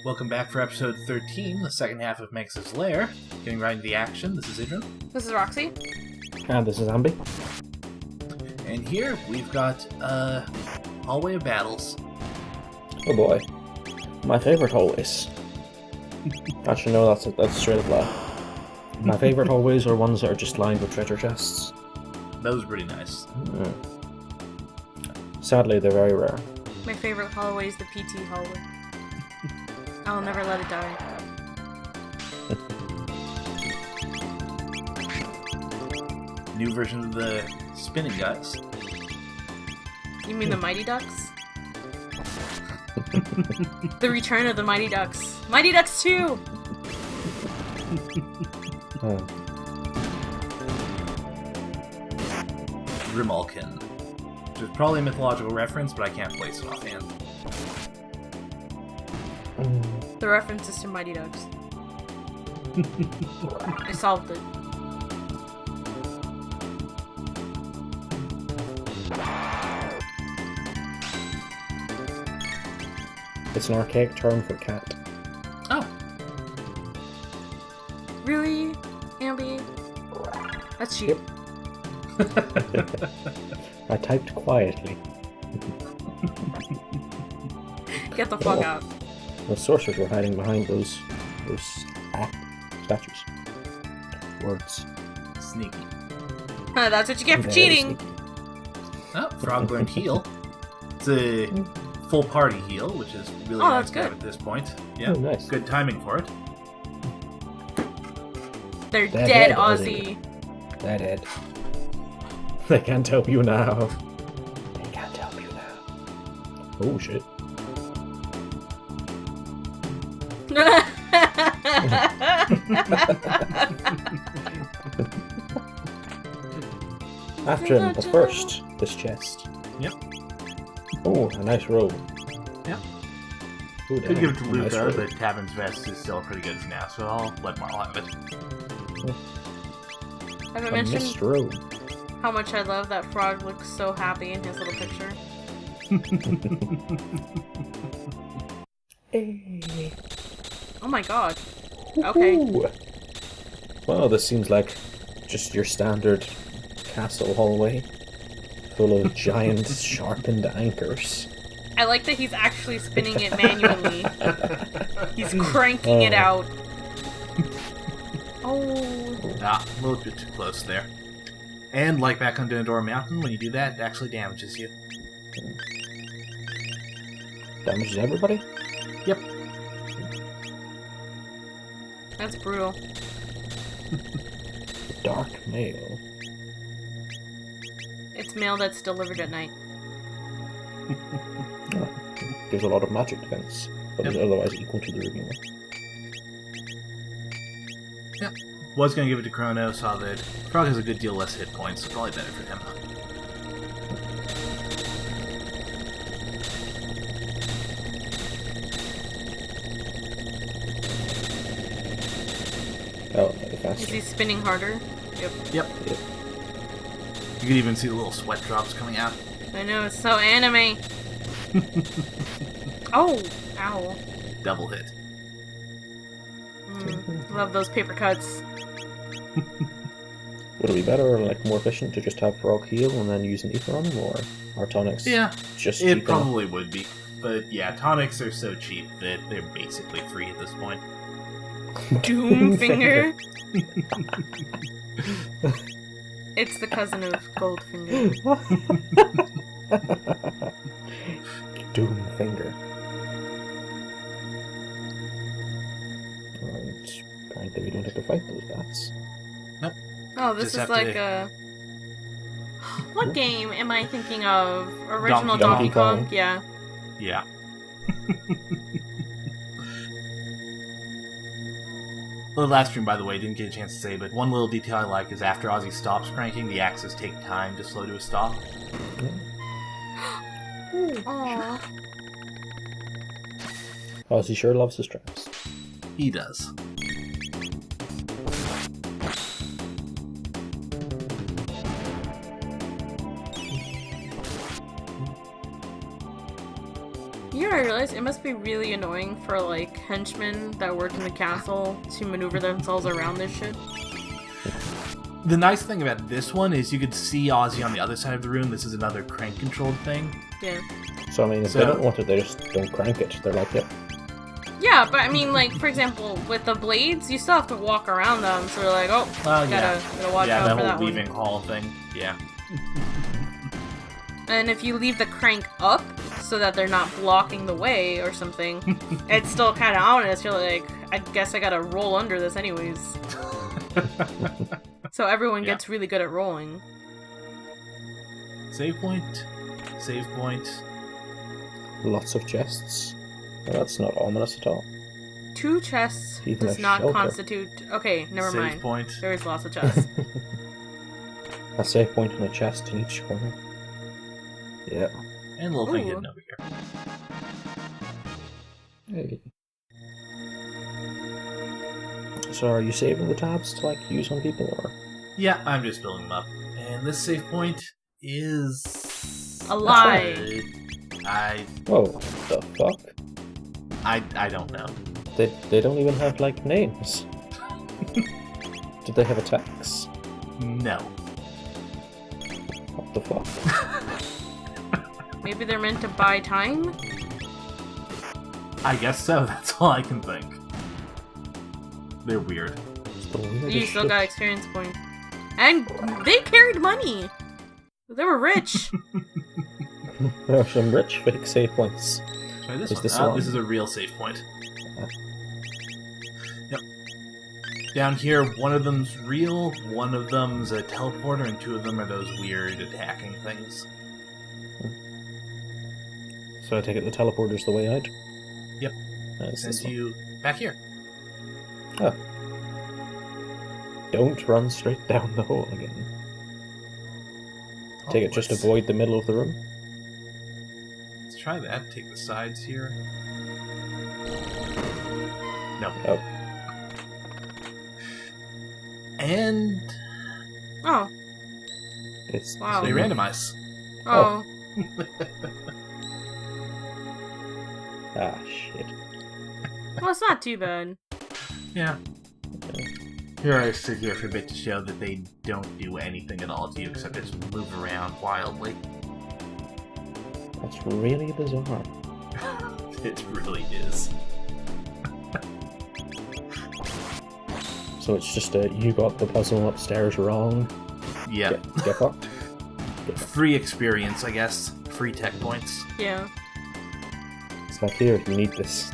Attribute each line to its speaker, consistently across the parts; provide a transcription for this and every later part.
Speaker 1: Welcome back for episode 13, the second half of Magus' Lair. Getting right into the action, this is Idran.
Speaker 2: This is Roxie.
Speaker 3: And this is Ambi.
Speaker 1: And here we've got hallway of battles.
Speaker 3: Oh boy. My favourite hallways. Actually, no, that's straight up lie. My favourite hallways are ones that are just lined with treasure chests.
Speaker 1: Those are pretty nice.
Speaker 3: Sadly, they're very rare.
Speaker 2: My favorite hallway is the PT hallway. I'll never let it die.
Speaker 1: New version of the spinning guys.
Speaker 2: You mean the Mighty Ducks? The return of the Mighty Ducks. Mighty Ducks 2!
Speaker 1: Grimalkin. Which is probably a mythological reference, but I can't place it offhand.
Speaker 2: The reference is to Mighty Ducks. I solved it.
Speaker 3: It's an archaic term for cat.
Speaker 1: Oh.
Speaker 2: Really, Ambi? That's cheap.
Speaker 3: Yep. I typed quietly.
Speaker 2: Get the fuck out.
Speaker 3: The sorcerers were hiding behind those statues. Words.
Speaker 1: Sneaky.
Speaker 2: That's what you get for
Speaker 3: Very
Speaker 2: cheating!
Speaker 3: sneaky.
Speaker 1: Oh, Frog learned heal. It's a full party heal, which is really
Speaker 2: Oh,
Speaker 1: nice
Speaker 2: that's
Speaker 1: to have
Speaker 2: good.
Speaker 1: at this point. Yeah,
Speaker 3: Oh, nice.
Speaker 1: good timing for it.
Speaker 2: They're
Speaker 3: They're
Speaker 2: dead,
Speaker 3: dead,
Speaker 2: Ozzy.
Speaker 3: They're dead. They can't help you now. They can't help you now. Oh shit. After him, but first, this chest.
Speaker 1: Yep.
Speaker 3: Oh, a nice robe.
Speaker 1: Yep.
Speaker 3: Ooh,
Speaker 1: Could give it to
Speaker 3: a nice
Speaker 1: Luca,
Speaker 3: robe.
Speaker 1: but Tavern's Vest is still pretty good for now, so I'll let Marl have it.
Speaker 2: Have I
Speaker 3: A
Speaker 2: mentioned
Speaker 3: mist robe.
Speaker 2: how much I love that Frog looks so happy in his little picture?
Speaker 3: Hey.
Speaker 2: Oh my god. Okay.
Speaker 3: Ooh. Well, this seems like just your standard castle hallway, full of giant sharpened anchors.
Speaker 2: I like that he's actually spinning it manually. He's cranking it out. Oh.
Speaker 1: Ah, a little bit too close there. And like back on Dindor Mountain, when you do that, it actually damages you.
Speaker 3: Damages everybody?
Speaker 1: Yep.
Speaker 2: That's brutal.
Speaker 3: Dark mail.
Speaker 2: It's mail that's delivered at night.
Speaker 3: Gives a lot of magic defense, but is otherwise equal to the regular.
Speaker 1: Yep. Was going to give it to Chrono, saw that Frog has a good deal less hit points, so probably better for him.
Speaker 3: Oh, maybe
Speaker 2: Is
Speaker 3: faster.
Speaker 2: he spinning harder? Yep.
Speaker 1: Yep. You could even see the little sweat drops coming out.
Speaker 2: I know, it's so anime. Oh! Ow.
Speaker 1: Double hit.
Speaker 2: Love those paper cuts.
Speaker 3: Would it be better or like more efficient to just have Frog heal and then use an ether on him, or are tonics
Speaker 1: Yeah,
Speaker 3: just
Speaker 1: it
Speaker 3: cheap
Speaker 1: probably would be. But yeah, tonics are so cheap that they're basically free at this point.
Speaker 2: Doom finger. It's the cousin of Goldfinger.
Speaker 3: enough? Doom finger. And apparently we don't have to fight those bats.
Speaker 2: Oh, this
Speaker 1: Just
Speaker 2: is
Speaker 1: have
Speaker 2: like
Speaker 1: to-
Speaker 2: a... What game am I thinking of? Original
Speaker 3: Donkey
Speaker 2: Donkey Kong?
Speaker 3: Kong.
Speaker 2: Yeah.
Speaker 1: Yeah. The last stream, by the way, didn't get a chance to say, but one little detail I like is after Ozzy stops cranking, the axes take time to slow to a stop.
Speaker 2: Aww.
Speaker 3: Ozzy sure loves his traps.
Speaker 1: He does.
Speaker 2: You're realized? It must be really annoying for, like, henchmen that work in the castle to maneuver themselves around this shit.
Speaker 1: The nice thing about this one is you could see Ozzy on the other side of the room. This is another crank-controlled thing.
Speaker 2: Yeah.
Speaker 3: So, I mean, if they don't want it, they just don't crank it. They're like, yeah.
Speaker 2: Yeah, but I mean, like, for example, with the blades, you still have to walk around them, so you're like, oh, gotta watch out for that
Speaker 1: whole
Speaker 2: one.
Speaker 1: weaving hall thing. Yeah.
Speaker 2: And if you leave the crank up so that they're not blocking the way or something, it's still kind of ominous. You're like, I guess I gotta roll under this anyways. So everyone gets really good at rolling.
Speaker 1: Save point. Save point.
Speaker 3: Lots of chests. Well, that's not ominous at all.
Speaker 2: 2 chests
Speaker 3: Even
Speaker 2: does
Speaker 3: a
Speaker 2: not
Speaker 3: shelter.
Speaker 2: constitute... Okay, never
Speaker 1: Save
Speaker 2: mind.
Speaker 1: point.
Speaker 2: There is lots of chests.
Speaker 3: A save point and a chest in each corner. Yeah.
Speaker 1: And a little thing
Speaker 2: Ooh.
Speaker 1: hidden over here.
Speaker 3: Hey. So are you saving the tabs to, like, use on people, or...?
Speaker 1: Yeah, I'm just building them up. And this save point is...
Speaker 2: A lie.
Speaker 3: Whoa, the fuck?
Speaker 1: I don't know.
Speaker 3: They don't even have, like, names. Did they have attacks?
Speaker 1: No.
Speaker 3: What the fuck?
Speaker 2: Maybe they're meant to buy time?
Speaker 1: I guess so, that's all I can think. They're weird.
Speaker 3: It's the weirdest
Speaker 2: You still
Speaker 3: shit.
Speaker 2: got experience points. And they carried money! They were rich!
Speaker 3: There are some rich fake save points.
Speaker 1: Try this
Speaker 3: Is
Speaker 1: one.
Speaker 3: this the one?
Speaker 1: This is a real save point. Yep. Down here, one of them's real, one of them's a teleporter, and 2 of them are those weird attacking things.
Speaker 3: So I take it the teleporter's the way out?
Speaker 1: Yep.
Speaker 3: Nice,
Speaker 1: Sends
Speaker 3: this one.
Speaker 1: you back here.
Speaker 3: Oh. Don't run straight down the hole again. Take it just
Speaker 1: let's-
Speaker 3: avoid the middle of the room.
Speaker 1: Let's try that. Take the sides here. No.
Speaker 3: Oh.
Speaker 1: And
Speaker 2: Oh.
Speaker 3: It's
Speaker 2: Wow.
Speaker 1: they randomize.
Speaker 2: Oh.
Speaker 3: Ah, shit.
Speaker 2: Well, it's not too bad.
Speaker 1: Yeah. Here I sit here for a bit to show that they don't do anything at all to you except just move around wildly.
Speaker 3: That's really bizarre.
Speaker 1: It really is.
Speaker 3: So it's just you got the puzzle upstairs wrong.
Speaker 1: Yeah.
Speaker 3: Get fucked.
Speaker 1: Free experience, I guess. Free tech points.
Speaker 2: Yeah.
Speaker 3: It's like, here, you need this.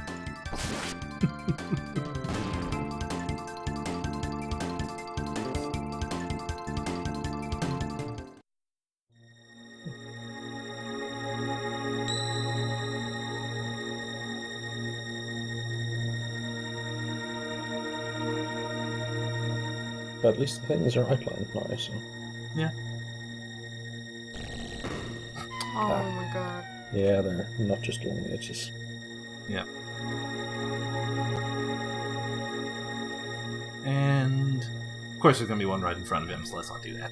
Speaker 3: But at least the things are outlined now, so...
Speaker 1: Yeah.
Speaker 2: Oh my god.
Speaker 3: Yeah, they're not just along the edges.
Speaker 1: Yeah. And of course there's gonna be one right in front of him, so let's not do that.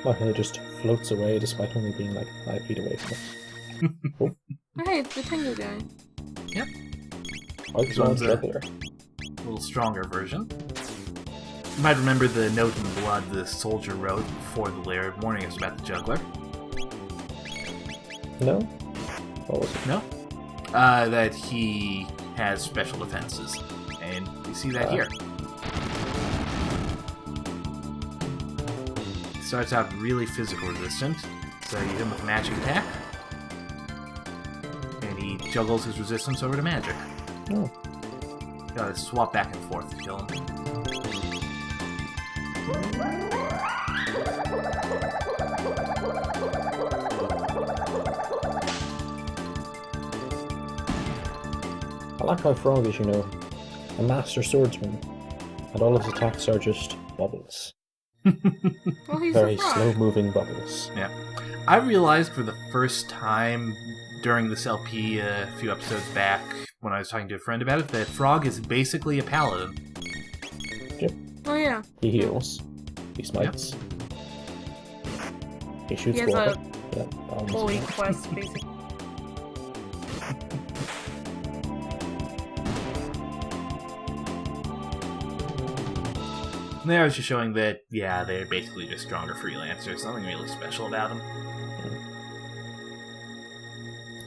Speaker 3: Okay, it just floats away despite only being like 5 feet away from us.
Speaker 2: Oh, hey, it's the Tengu guy.
Speaker 1: Yep.
Speaker 3: Oh,
Speaker 1: This one's
Speaker 3: it's regular.
Speaker 1: a little stronger version. You might remember the note in blood the soldier wrote before the lair warning us about the juggler.
Speaker 3: No? What was it?
Speaker 1: No? That he has special defenses. And you see that here. Starts out really physical resistant, so you hit him with a magic attack. And he juggles his resistance over to magic.
Speaker 3: Oh.
Speaker 1: Gotta swap back and forth to kill him.
Speaker 3: I like how Frog is, a master swordsman, and all his attacks are just bubbles.
Speaker 2: Well, he's
Speaker 3: Very
Speaker 2: a frog.
Speaker 3: slow-moving bubbles.
Speaker 1: Yeah. I realized for the first time during this LP a few episodes back when I was talking to a friend about it that Frog is basically a paladin.
Speaker 2: Oh yeah.
Speaker 3: He heals. He smites. He shoots
Speaker 2: He has
Speaker 3: water.
Speaker 2: a
Speaker 3: Yeah, balance
Speaker 2: holy
Speaker 3: it.
Speaker 2: quest, basically.
Speaker 1: And there I was just showing that, yeah, they're basically just stronger freelancers. Nothing really special about them.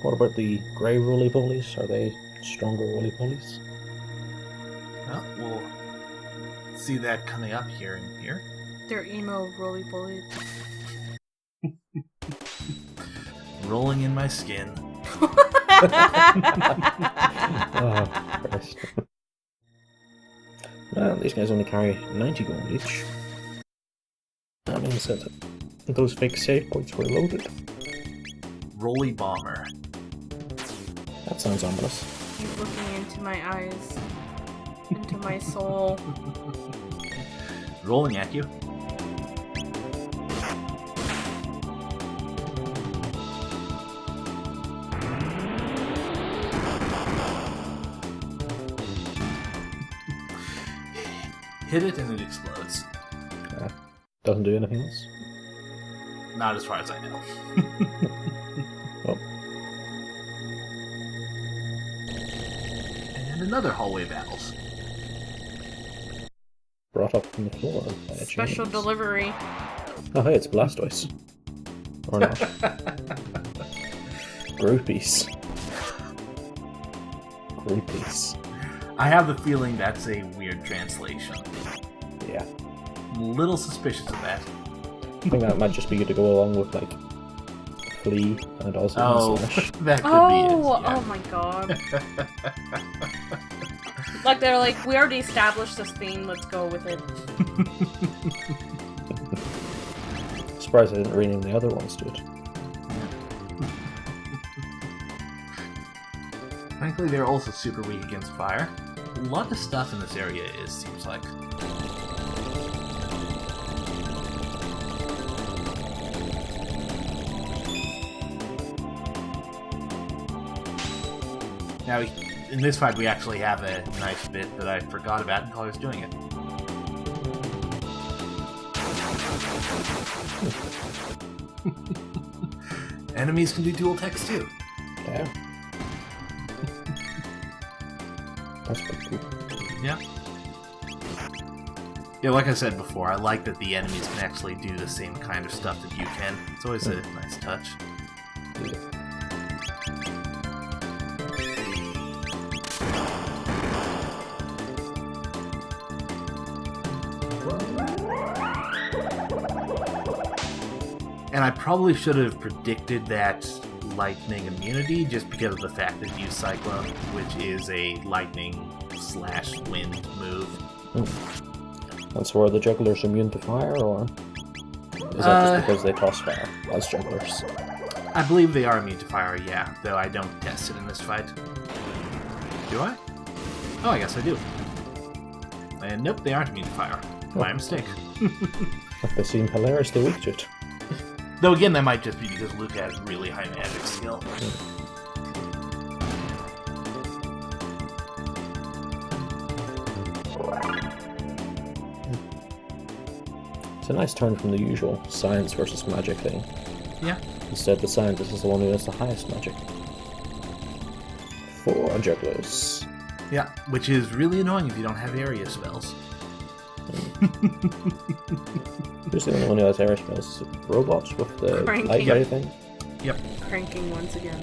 Speaker 3: What about the grey roly-polies? Are they stronger roly-polies?
Speaker 1: Well, we'll see that coming up here and here.
Speaker 2: They're emo roly bullies.
Speaker 1: Rolling in my skin.
Speaker 3: Oh, Christ. Well, these guys only carry 90 gold each. That means that those fake save points were loaded.
Speaker 1: Roly bomber.
Speaker 3: That sounds ominous.
Speaker 2: He's looking into my eyes, into my soul.
Speaker 1: Rolling at you. Hit it and it explodes.
Speaker 3: Doesn't do anything else.
Speaker 1: Not as far as I know.
Speaker 3: Well,
Speaker 1: And another hallway battles.
Speaker 3: brought up from the floor by a
Speaker 2: Special
Speaker 3: chains.
Speaker 2: delivery.
Speaker 3: Oh, hey, it's Blastoise. Or not. Groupies. Groupies.
Speaker 1: I have the feeling that's a weird translation.
Speaker 3: Yeah.
Speaker 1: I'm a little suspicious of that.
Speaker 3: I think that might just be good to go along with, like, Flea and also
Speaker 1: Oh,
Speaker 3: Slash.
Speaker 1: that could
Speaker 2: Oh,
Speaker 1: be it.
Speaker 2: oh
Speaker 1: Yeah.
Speaker 2: my god. Like, they're like, we already established this theme, let's go with it.
Speaker 3: Surprised I didn't rename the other ones to it.
Speaker 1: Frankly, they're also super weak against fire. A lot of stuff in this area seems like. Now, in this fight, we actually have a nice bit that I forgot about until I was doing it. Enemies can do dual text too.
Speaker 3: Yeah. That's pretty cool.
Speaker 1: Yeah. Yeah, like I said before, I like that the enemies can actually do the same kind of stuff that you can. It's always a nice touch.
Speaker 3: Yeah.
Speaker 1: And I probably should have predicted that lightning immunity just because of the fact that you use Cyclone, which is a lightning/wind move.
Speaker 3: And so are the jugglers immune to fire, or is that just because they toss fire as jugglers?
Speaker 1: I believe they are immune to fire, yeah, though I don't test it in this fight. Do I? Oh, I guess I do. And nope, they aren't immune to fire. My mistake.
Speaker 3: They seem hilariously weak to it.
Speaker 1: Though again, that might just be because Luke has really high magic skill.
Speaker 3: It's a nice turn from the usual science versus magic thing.
Speaker 1: Yeah.
Speaker 3: Instead, the scientist is the one who has the highest magic. 4 jugglers.
Speaker 1: Yeah, which is really annoying if you don't have area spells.
Speaker 3: Who's the only one who has area spells? Is it robots with the
Speaker 2: Cranking.
Speaker 3: light ray thing?
Speaker 1: Yep.
Speaker 2: Cranking once again.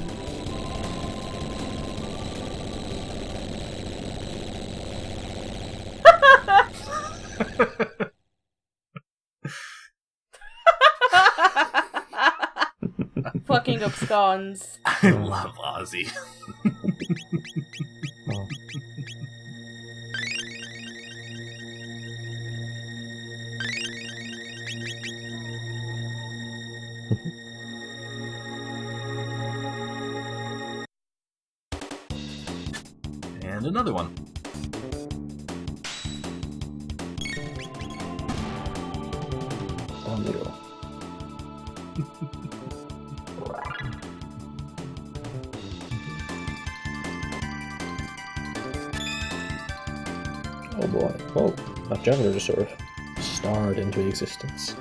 Speaker 2: Fucking absconds.
Speaker 1: I love Ozzy.
Speaker 3: Oh.
Speaker 1: And another one.
Speaker 3: Oh, no. Oh boy. Oh, that juggler just sort of starred into existence.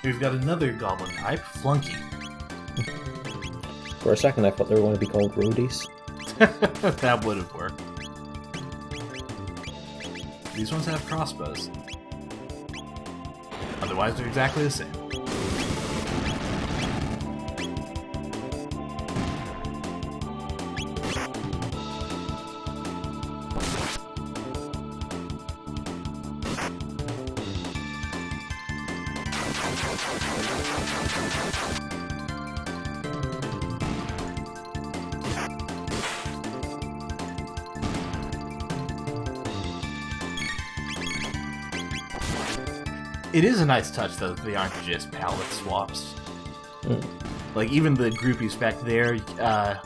Speaker 1: We've got another goblin type, Flunky.
Speaker 3: For a second, I thought they were going to be called roadies.
Speaker 1: That would have worked. These ones have crossbows. Otherwise, they're exactly the same. It is a nice touch, though, that they aren't just palette swaps. Like, even the groupies back there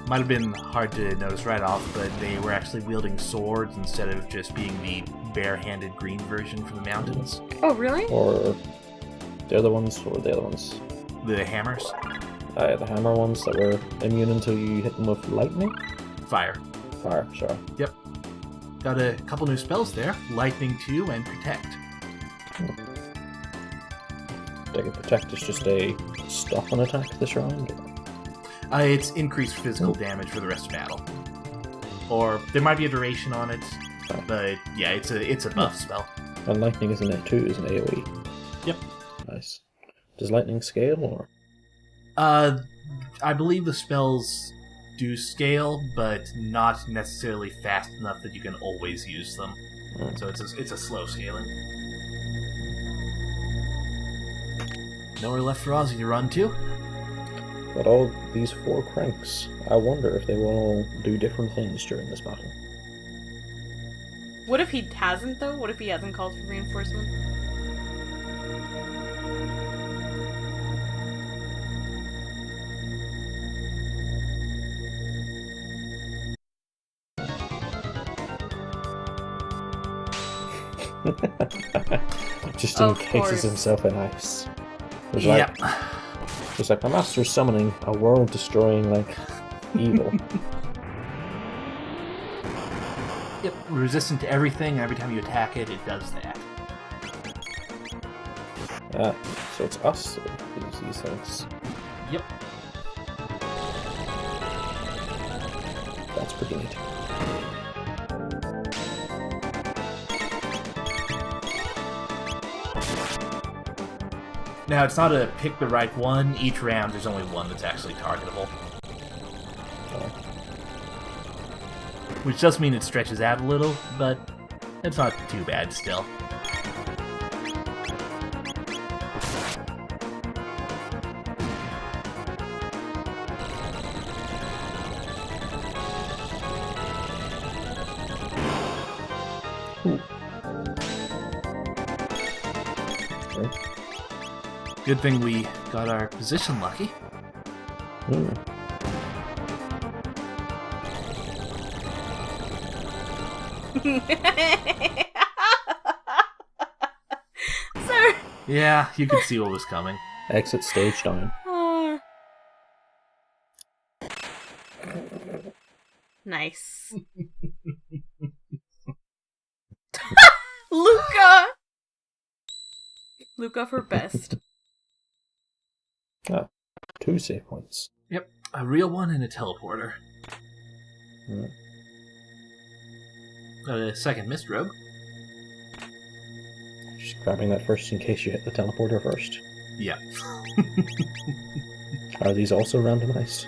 Speaker 1: might have been hard to notice right off, but they were actually wielding swords instead of just being the bare-handed green version from the mountains.
Speaker 2: Oh, really?
Speaker 3: Or the other ones, or the other ones?
Speaker 1: The hammers?
Speaker 3: The hammer ones that were immune until you hit them with lightning?
Speaker 1: Fire.
Speaker 3: Fire, sorry.
Speaker 1: Yep. Got a couple new spells there. Lightning 2 and Protect.
Speaker 3: I think Protect is just a stop an attack this round?
Speaker 1: It's increased physical damage for the rest of battle. Or there might be a duration on it, but yeah, it's a buff spell.
Speaker 3: And lightning is in it too, is an AoE.
Speaker 1: Yep.
Speaker 3: Nice. Does lightning scale, or?
Speaker 1: I believe the spells do scale, but not necessarily fast enough that you can always use them. So it's a slow scaling. Nowhere left for Ozzy to run to.
Speaker 3: But all these 4 cranks, I wonder if they will all do different things during this battle.
Speaker 2: What if he hasn't, though? What if he hasn't called for reinforcement?
Speaker 3: Just
Speaker 2: Of
Speaker 3: encases
Speaker 2: course.
Speaker 3: himself in ice. It's
Speaker 1: Yep.
Speaker 3: like, it's like my master's summoning a world-destroying, like, evil.
Speaker 1: Yep. Resistant to everything. Every time you attack it, it does that.
Speaker 3: So it's us that use these things.
Speaker 1: Yep.
Speaker 3: That's pretty neat.
Speaker 1: Now, it's not a pick the right one. Each round, there's only one that's actually targetable. Which does mean it stretches out a little, but it's not too bad still.
Speaker 3: Okay.
Speaker 1: Good thing we got our position lucky.
Speaker 2: Sir!
Speaker 1: Yeah, you could see what was coming.
Speaker 3: Exit stage down.
Speaker 2: Nice. Luca! Luca for best.
Speaker 3: 2 save points.
Speaker 1: Yep, a real one and a teleporter. Got a second mist robe.
Speaker 3: Just grabbing that first in case you hit the teleporter first.
Speaker 1: Yep.
Speaker 3: Are these also randomized?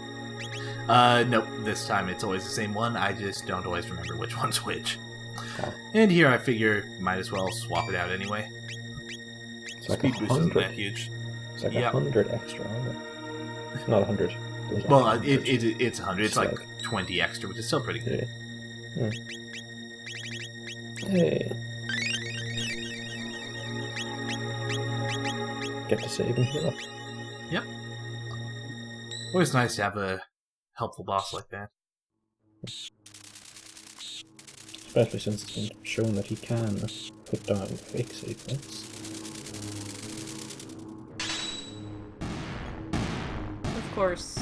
Speaker 1: Nope, this time it's always the same one, I just don't always remember which one's which.
Speaker 3: Oh.
Speaker 1: And here I figure might as well swap it out anyway.
Speaker 3: It's like
Speaker 1: Speed boost isn't
Speaker 3: 100.
Speaker 1: that huge.
Speaker 3: It's like
Speaker 1: Yep.
Speaker 3: 100 extra, isn't it? Not 100. There's
Speaker 1: Well,
Speaker 3: 100.
Speaker 1: it's 100. It's like
Speaker 3: Like-
Speaker 1: 20 extra, which is still pretty good.
Speaker 3: Yeah. Hey. Get to save and heal.
Speaker 1: Yep. Always nice to have a helpful boss like that.
Speaker 3: Especially since it's been shown that he can put down fake save points.
Speaker 2: Of course.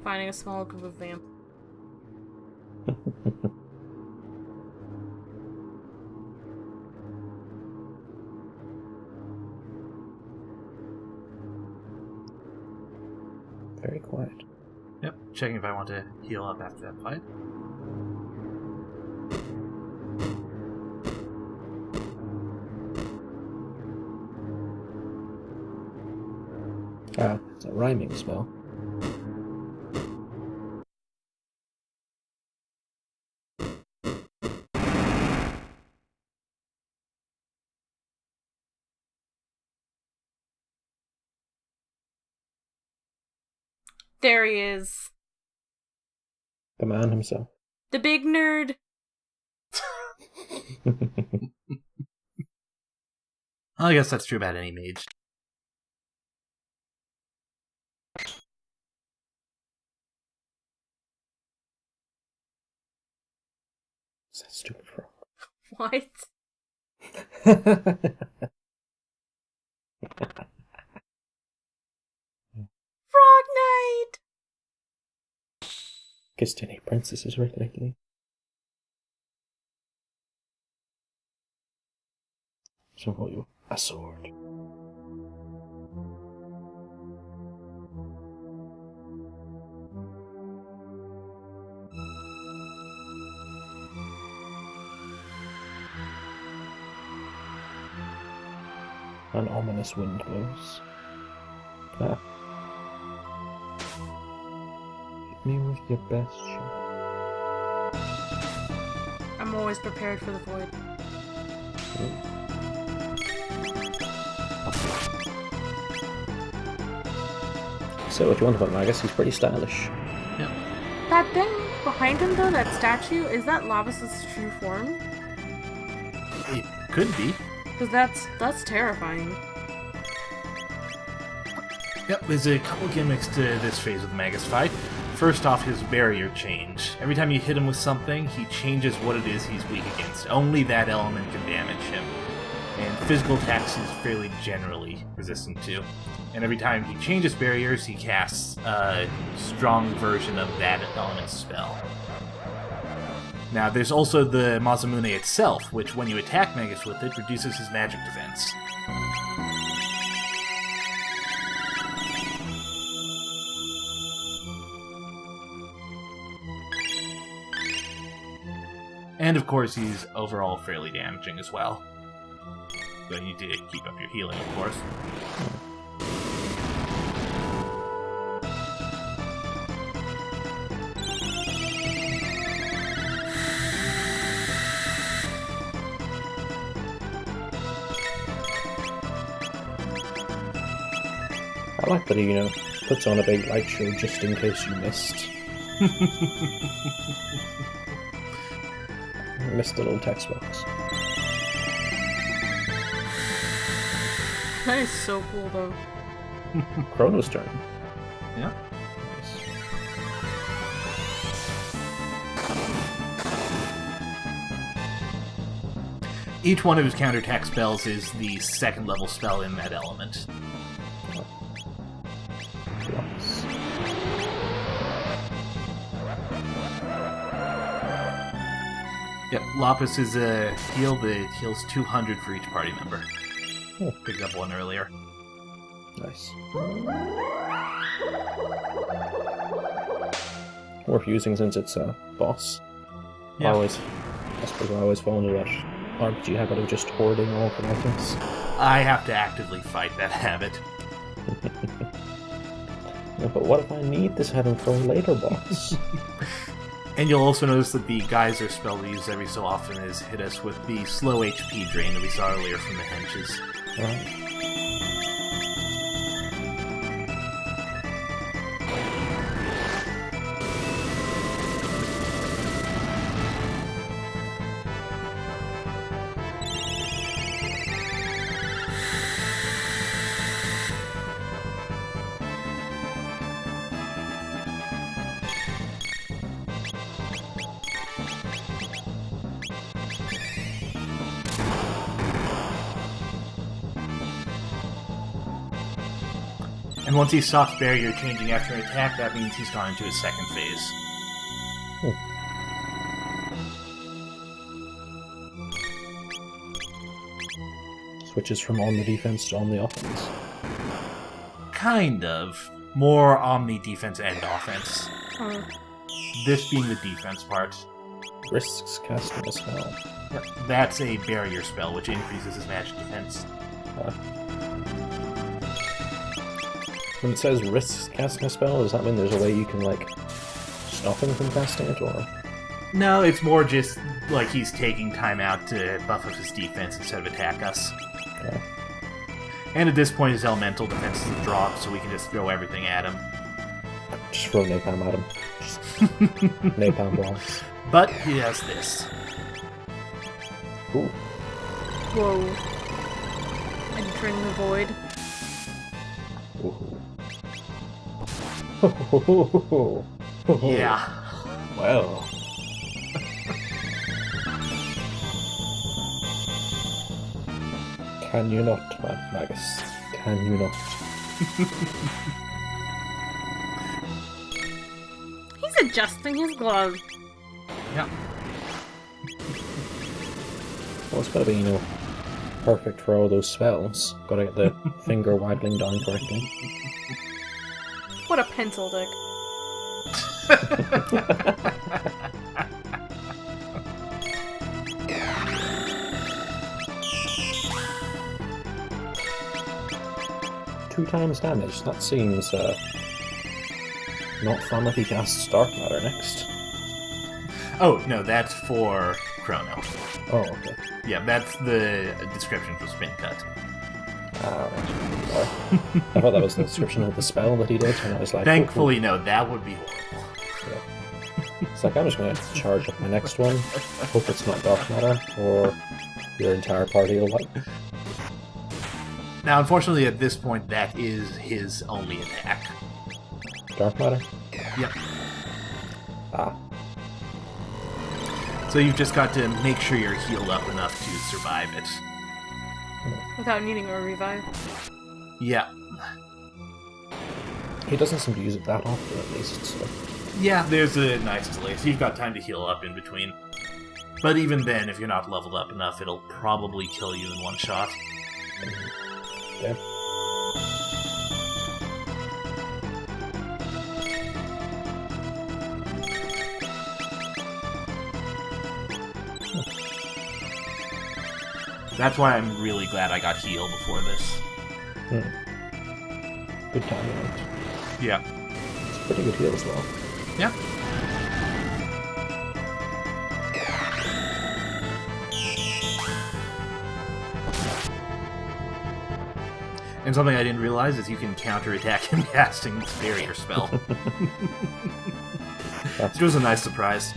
Speaker 2: Finding a small group of vamp.
Speaker 3: quiet.
Speaker 1: Yep, checking if I want to heal up after that fight.
Speaker 3: Ah, it's a rhyming spell.
Speaker 2: There he is.
Speaker 3: The man himself.
Speaker 2: The big nerd.
Speaker 1: I guess that's true about any mage.
Speaker 3: Is that stupid frog?
Speaker 2: What? Frog Knight!
Speaker 3: Kissed any princesses lately? So call you a sword. An ominous wind blows. Ah. Hit me with your best shot.
Speaker 2: I'm always prepared for the void.
Speaker 3: Say what you want about Magus, he's pretty stylish.
Speaker 1: Yep.
Speaker 2: That thing behind him, though, that statue, is that Lavas's true form?
Speaker 1: It could be.
Speaker 2: Because that's terrifying.
Speaker 1: Yep, there's a couple gimmicks to this phase of the Magus fight. First off, his barrier change. Every time you hit him with something, he changes what it is he's weak against. Only that element can damage him. And physical attacks he's fairly generally resistant to. And every time he changes barriers, he casts a strong version of that element's spell. Now, there's also the Masamune itself, which when you attack Magus with it, reduces his magic defense. And of course, he's overall fairly damaging as well. So you need to keep up your healing, of course.
Speaker 3: I like that he, puts on a big light show just in case you missed. I missed the little text box.
Speaker 2: That is so cool, though.
Speaker 3: Chrono's turn.
Speaker 1: Yeah. Each one of his counterattack spells is the second level spell in that element.
Speaker 3: Nice.
Speaker 1: Yep, Lapis is a heal that heals 200 for each party member.
Speaker 3: Oh.
Speaker 1: Picked up one earlier.
Speaker 3: Nice. Worth using since it's a boss.
Speaker 1: Yeah.
Speaker 3: I suppose I always fall into that RPG habit of just hoarding all the items.
Speaker 1: I have to actively fight that habit.
Speaker 3: Yeah, but what if I need this item for a later boss?
Speaker 1: And you'll also notice that the geyser spell we use every so often is hit us with the slow HP drain that we saw earlier from the henches.
Speaker 3: Right.
Speaker 1: And once he stops barrier changing after an attack, that means he's gone into his second phase.
Speaker 3: Switches from on the defense to on the offense.
Speaker 1: Kind of. More Omni defense and offense.
Speaker 2: Oh.
Speaker 1: This being the defense part.
Speaker 3: Risks casting a spell.
Speaker 1: That's a barrier spell, which increases his magic defense.
Speaker 3: When it says risks casting a spell, does that mean there's a way you can, like, stop him from casting it, or...?
Speaker 1: No, it's more just like he's taking time out to buff up his defense instead of attack us.
Speaker 3: Okay.
Speaker 1: And at this point, his elemental defenses have dropped, so we can just throw everything at him.
Speaker 3: Just throw napalm at him. Just napalm blocks.
Speaker 1: But he has this.
Speaker 3: Ooh.
Speaker 2: Whoa. Entering the void.
Speaker 3: Ooh.
Speaker 1: Yeah.
Speaker 3: Well. Can you not, Magus? Can you not?
Speaker 2: He's adjusting his glove.
Speaker 1: Yeah.
Speaker 3: Well, it's gotta be, perfect for all those spells. Gotta get the finger waggling down correctly.
Speaker 2: What a pencil dick.
Speaker 3: 2 times damage. That seems not fun if he casts Dark Matter next.
Speaker 1: Oh, no, that's for Chrono.
Speaker 3: Oh, okay.
Speaker 1: Yeah, that's the description for Spin Cut.
Speaker 3: Right. Sorry. I thought that was the description of the spell that he did, and I was like...
Speaker 1: Thankfully, no, that would be horrible.
Speaker 3: Yeah. It's like, I'm just going to charge up my next one, hope it's not Dark Matter, or your entire party will wipe.
Speaker 1: Now, unfortunately, at this point, that is his only attack.
Speaker 3: Dark Matter?
Speaker 1: Yep.
Speaker 3: Ah.
Speaker 1: So you've just got to make sure you're healed up enough to survive it.
Speaker 2: Without needing a revive.
Speaker 1: Yeah.
Speaker 3: He doesn't seem to use it that often, at least, so...
Speaker 1: Yeah, there's a nice delay, so you've got time to heal up in between. But even then, if you're not leveled up enough, it'll probably kill you in one shot.
Speaker 3: Yeah.
Speaker 1: That's why I'm really glad I got healed before this.
Speaker 3: Good timing.
Speaker 1: Yeah.
Speaker 3: It's a pretty good heal as well.
Speaker 1: Yeah. And something I didn't realize is you can counterattack him casting this barrier spell. Which was a nice surprise.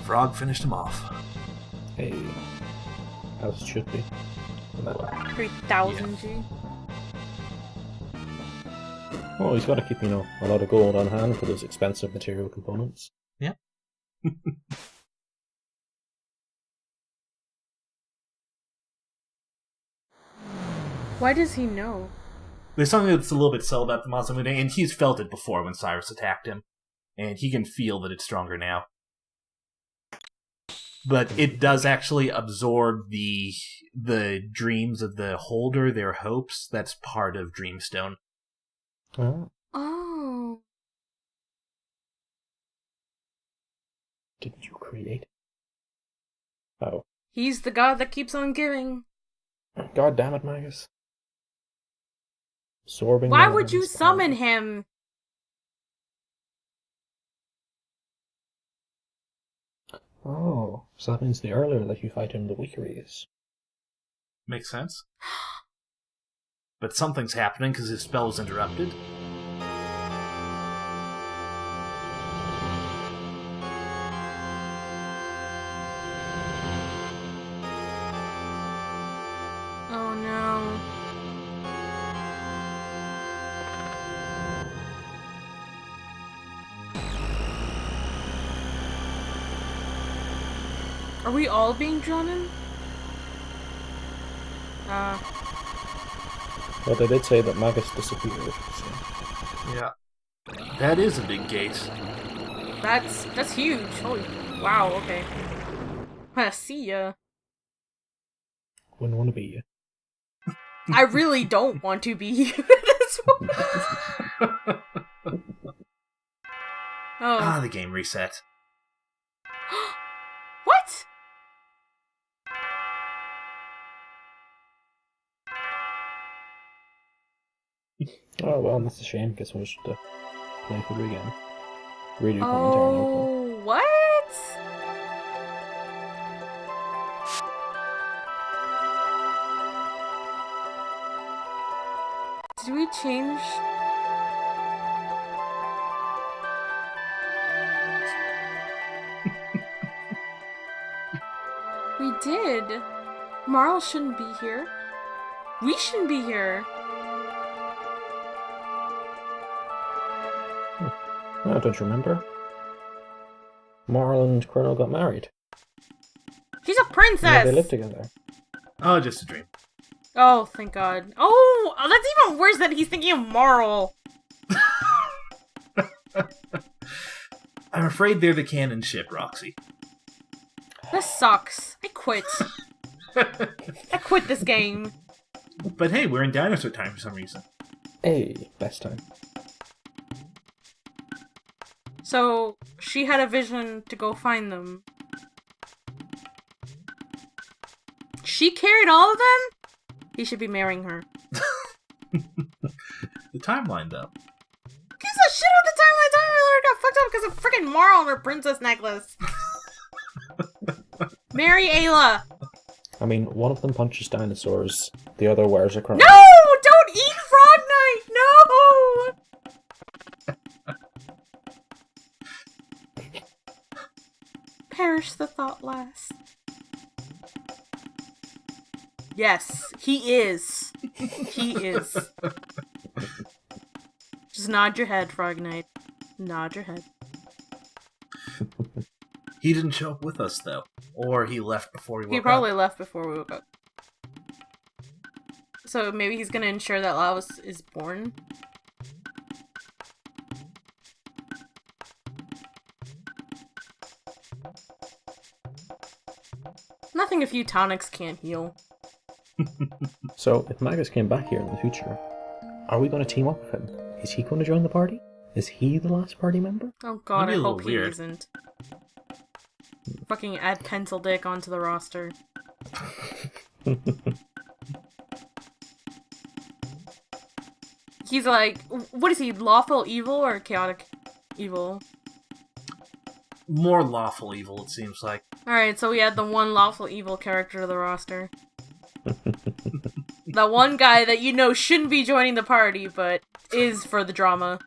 Speaker 1: Frog finished him off.
Speaker 3: Hey. As it should be.
Speaker 2: 3,000 G.
Speaker 3: Well, he's got to keep, a lot of gold on hand for those expensive material components.
Speaker 1: Yeah.
Speaker 2: Why does he know?
Speaker 1: There's something that's a little bit subtle about the monster moving, and he's felt it before when Cyrus attacked him. And he can feel that it's stronger now. But it does actually absorb the dreams of the holder, their hopes. That's part of Dreamstone.
Speaker 2: Oh.
Speaker 3: Didn't you create? Oh.
Speaker 2: He's the god that keeps on giving.
Speaker 3: God damn it, Magus. Absorbing.
Speaker 2: Why would you summon him?
Speaker 3: Oh, so that means the earlier that you fight him, the weaker he is.
Speaker 1: Makes sense. But something's happening because his spell was interrupted.
Speaker 2: Oh no. Are we all being drawn in?
Speaker 3: Well, they did say that Magus disappeared, so...
Speaker 1: Yeah. That is a big gate.
Speaker 2: That's huge. Holy wow, okay. See ya.
Speaker 3: Wouldn't want to be you.
Speaker 2: I really don't want to be here this moment.
Speaker 1: The game reset.
Speaker 2: What?
Speaker 3: Oh, well, that's a shame. Guess we'll just play through again. Redo commentary.
Speaker 2: Oh, what? Did we change? We did. Marl shouldn't be here. We shouldn't be here.
Speaker 3: Oh, don't you remember? Marl and Chrono got married.
Speaker 2: She's a princess!
Speaker 3: Yeah, they live together.
Speaker 1: Oh, just a dream.
Speaker 2: Oh, thank God. Oh, that's even worse that he's thinking of Marl.
Speaker 1: I'm afraid they're the canon ship, Roxie.
Speaker 2: This sucks. I quit. I quit this game.
Speaker 1: But hey, we're in dinosaur time for some reason.
Speaker 3: Hey, best time.
Speaker 2: So, she had a vision to go find them. She carried all of them? He should be marrying her.
Speaker 1: The timeline, though.
Speaker 2: Gives a shit about the timeline. Timeline got fucked up because of freaking Marl and her princess necklace. Marry Ayla.
Speaker 3: I mean, one of them punches dinosaurs, the other wears a crown.
Speaker 2: No! Don't eat Frog Knight! No! Perish the thought last. Yes, he is. He is. Just nod your head, Frog Knight. Nod your head.
Speaker 1: He didn't show up with us, though. Or he left before we woke up.
Speaker 2: He probably left before we woke up. So maybe he's gonna ensure that Lavos is born? Nothing a few tonics can't heal.
Speaker 3: So, if Magus came back here in the future, are we going to team up with him? Is he going to join the party? Is he the last party member?
Speaker 2: Oh god,
Speaker 1: That'd
Speaker 2: I
Speaker 1: be a
Speaker 2: hope
Speaker 1: little
Speaker 2: he
Speaker 1: weird.
Speaker 2: isn't. Fucking add Pencil Dick onto the roster. He's like, what is he, lawful evil or chaotic evil?
Speaker 1: More lawful evil, it seems like.
Speaker 2: Alright, so we add the one lawful evil character to the roster. The one guy that you know shouldn't be joining the party, but is for the drama.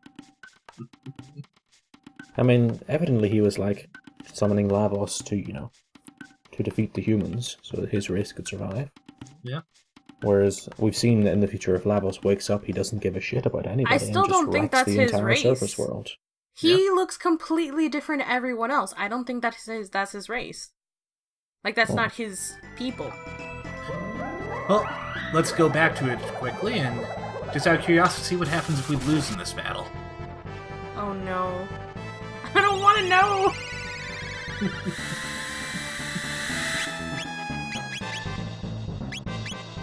Speaker 3: I mean, evidently he was like summoning Lavos to, you know, to defeat the humans so that his race could survive.
Speaker 1: Yeah.
Speaker 3: Whereas we've seen that in the future, if Lavos wakes up, he doesn't give a shit about anybody.
Speaker 2: I still
Speaker 3: and just
Speaker 2: don't think
Speaker 3: wrecks
Speaker 2: that's
Speaker 3: the
Speaker 2: his
Speaker 3: entire
Speaker 2: race.
Speaker 3: surface world.
Speaker 2: He looks completely different to everyone else. I don't think that's his race. Like, that's not his people.
Speaker 1: Well, let's go back to it quickly and just out of curiosity see what happens if we lose in this battle.
Speaker 2: Oh no. I don't want to know!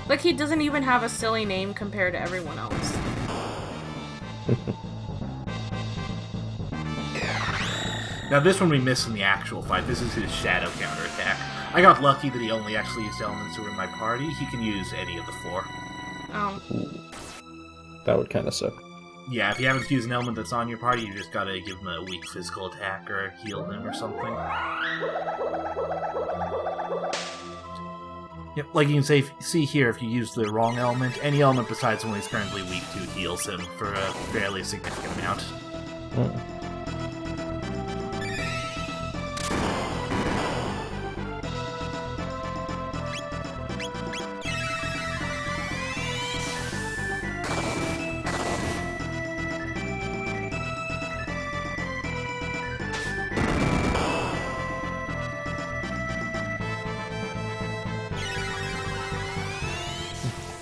Speaker 2: Like, he doesn't even have a silly name compared to everyone else.
Speaker 1: Now this one we missed in the actual fight. This is his shadow counterattack. I got lucky that he only actually used elements who were in my party. He can use any of the four.
Speaker 2: Oh.
Speaker 3: That would kind of suck.
Speaker 1: Yeah, if you haven't used an element that's on your party, you just gotta give him a weak physical attack or heal him or something. Yep, like you can see here, if you use the wrong element, any element besides one he's currently weak to heals him for a fairly significant amount.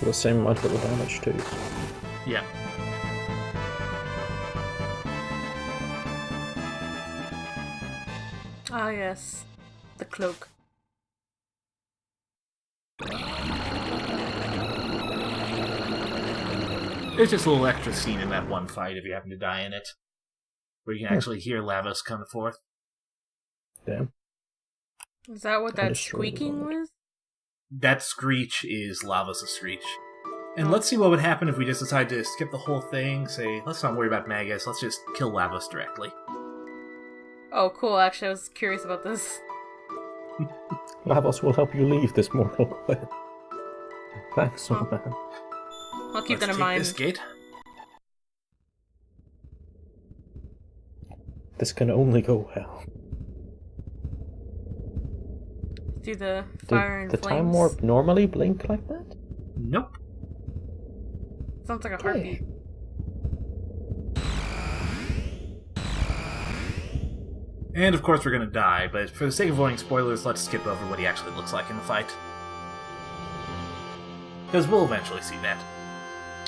Speaker 3: The same amount of damage too.
Speaker 1: Yeah.
Speaker 2: Ah, yes. The cloak.
Speaker 1: There's just a little extra scene in that one fight if you happen to die in it, where you can actually hear Lavos come forth.
Speaker 3: Damn.
Speaker 2: Is that what that
Speaker 3: destroy the
Speaker 2: squeaking
Speaker 3: world.
Speaker 1: was? That screech is Lavos' screech. And let's see what would happen if we just decide to skip the whole thing, say, let's not worry about Magus, let's just kill Lavos directly.
Speaker 2: Oh, cool. Actually, I was curious about this.
Speaker 3: Lavos will help you leave this mortal coil. Thanks, old man.
Speaker 2: I'll keep that in
Speaker 1: Let's take
Speaker 2: mind.
Speaker 1: this gate.
Speaker 3: This can only go well.
Speaker 2: Do the fire and
Speaker 3: the
Speaker 2: flames.
Speaker 3: time warp normally blink like that?
Speaker 1: Nope.
Speaker 2: Sounds like a heartbeat.
Speaker 1: And of course we're gonna die, but for the sake of avoiding spoilers, let's skip over what he actually looks like in the fight. Because we'll eventually see that.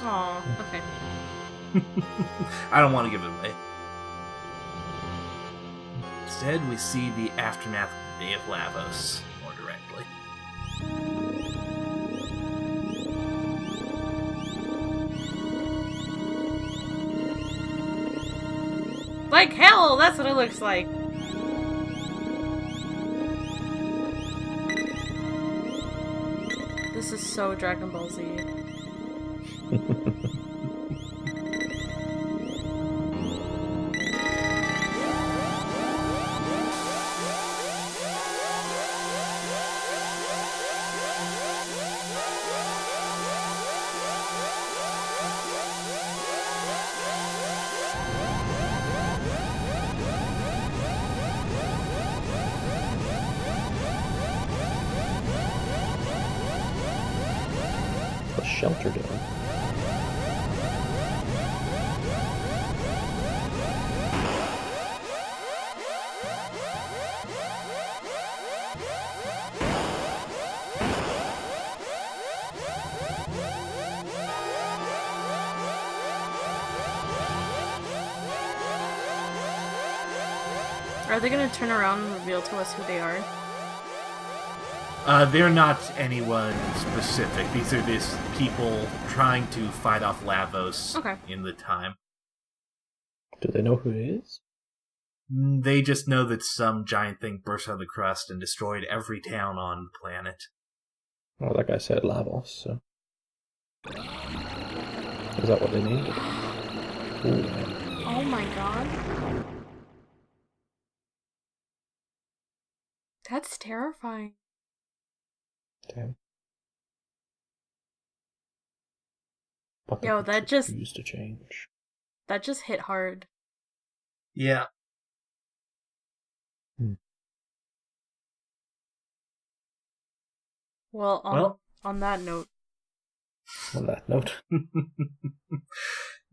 Speaker 2: Aw, okay.
Speaker 1: I don't want to give it away. Instead, we see the aftermath of the Day of Lavos more directly.
Speaker 2: Like hell, that's what it looks like. This is so Dragon Ball Z.
Speaker 3: What's Shelter doing?
Speaker 2: Are they gonna turn around and reveal to us who they are?
Speaker 1: They're not anyone specific. These are just people trying to fight off Lavos in the time.
Speaker 3: Do they know who it is?
Speaker 1: They just know that some giant thing burst out of the crust and destroyed every town on the planet.
Speaker 3: Well, that guy said Lavos, so... Is that what they need? Ooh.
Speaker 2: Oh my god. That's terrifying.
Speaker 3: Damn. But
Speaker 2: Yo, that just...
Speaker 3: used to change.
Speaker 2: That just hit hard.
Speaker 1: Yeah.
Speaker 2: Well, on that note.
Speaker 3: On that note.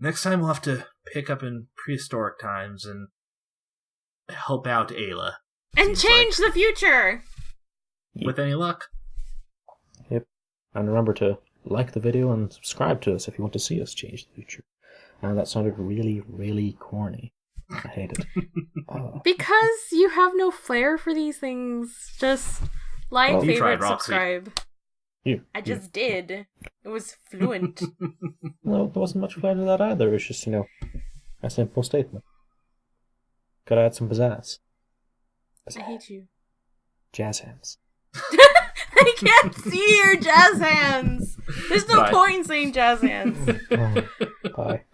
Speaker 1: Next time we'll have to pick up in prehistoric times and help out Ayla.
Speaker 2: And change the future!
Speaker 1: With any luck.
Speaker 3: Yep. And remember to like the video and subscribe to us if you want to see us change the future. And that sounded really, really corny. I hate it.
Speaker 2: Because you have no flair for these things. Just like, favorite, subscribe. I just did. It was fluent.
Speaker 3: No, there wasn't much flair to that either. It was just, a simple statement. Gotta add some pizzazz.
Speaker 2: I hate you.
Speaker 3: Jazz hands.
Speaker 2: I can't see your jazz hands. There's no point in saying jazz hands.
Speaker 3: Bye.